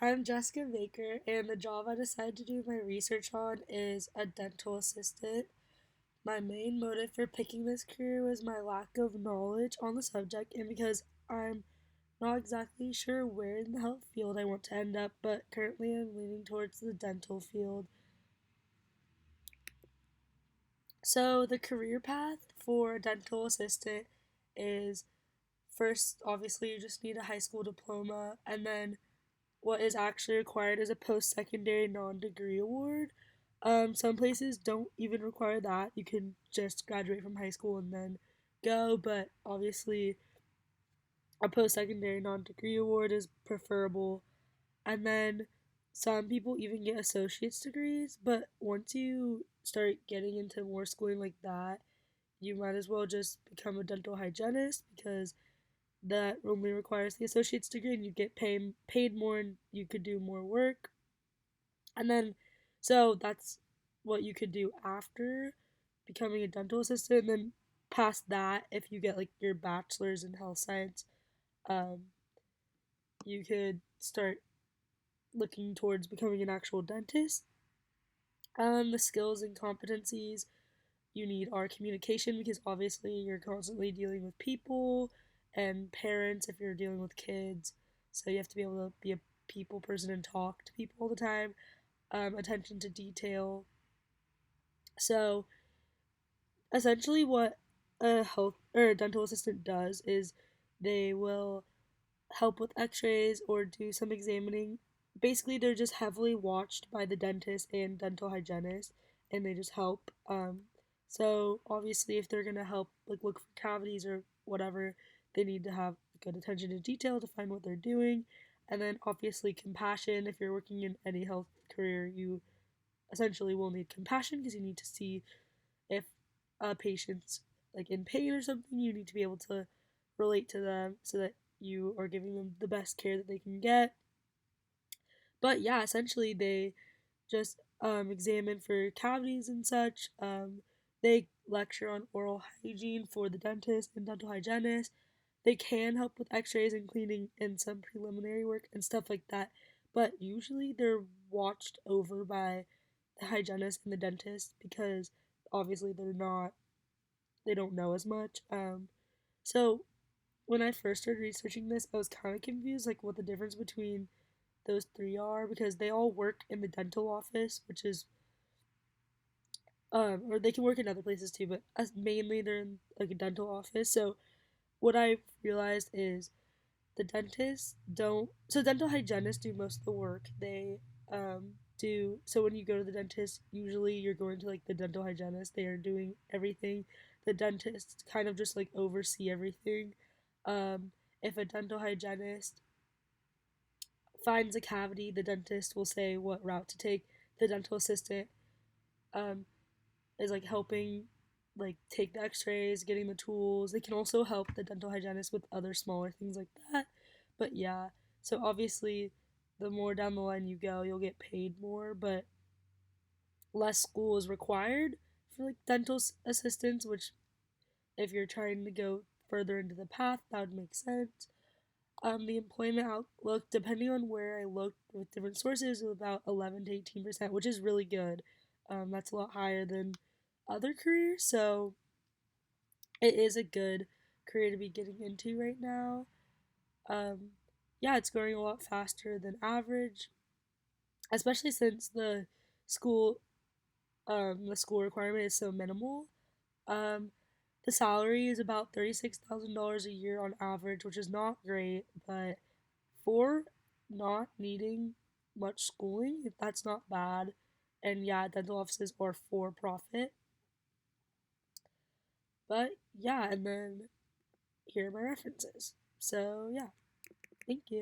Hi, I'm Jessica Baker, and the job I decided to do my research on is a dental assistant. My main motive for picking this career was my lack of knowledge on the subject, and because I'm not exactly sure where in the health field I want to end up, but currently I'm leaning towards the dental field. So, the career path for a dental assistant is first, obviously, you just need a high school diploma, and then what is actually required is a post secondary non degree award. Some places don't even require that. You can just graduate from high school and then go, but obviously, a post secondary non degree award is preferable. And then some people even get associate's degrees, but once you start getting into more schooling like that, you might as well just become a dental hygienist because that only requires the associate's degree and you get paid more and you could do more work. And then so that's what you could do after becoming a dental assistant. And then past that, if you get like your bachelor's in health science, um, you could start looking towards becoming an actual dentist. The skills and competencies you need are communication because obviously you're constantly dealing with people and parents if you're dealing with kids. So you have to be able to be a people person and talk to people all the time. Attention to detail. So essentially, what a health or a dental assistant does is they will help with x-rays or do some examining. Basically, they're just heavily watched by the dentist and dental hygienist, and they just help. So obviously, if they're gonna help like look for cavities or whatever, they need to have good attention to detail to find what they're doing, and then obviously compassion. If you're working in any health career, you essentially will need compassion because you need to see if a patient's like in pain or something. You need to be able to relate to them so that you are giving them the best care that they can get. But yeah, essentially they just examine for cavities and such. They lecture on oral hygiene for the dentist and dental hygienist. They can help with x-rays and cleaning and some preliminary work and stuff like that. But usually they're watched over by the hygienist and the dentist because obviously they don't know as much. So when I first started researching this, I was kind of confused, like what the difference between those three are because they all work in the dental office, which is or they can work in other places too, but as mainly they're in like a dental office. So what I realized is the dentists don't. So dental hygienists do most of the work. They do. So when you go to the dentist, usually you're going to like the dental hygienist. They are doing everything. The dentist kind of just like oversee everything. If a dental hygienist finds a cavity, the dentist will say what route to take. The dental assistant um, is like helping like take the x-rays, getting the tools. They can also help the dental hygienist with other smaller things like that. But yeah, so obviously the more down the line you go, you'll get paid more, but less school is required for like dental assistants, which if you're trying to go further into the path, that would make sense. The employment outlook, depending on where I looked with different sources, is about 11 to 18%, which is really good. That's a lot higher than other careers, so it is a good career to be getting into right now. Um, yeah, it's growing a lot faster than average, especially since school the school requirement is so minimal. Um, the salary is about $36,000 a year on average, which is not great, but for not needing much schooling, that's not bad. And yeah, dental offices are for profit. But yeah, and then here are my references. So yeah, thank you.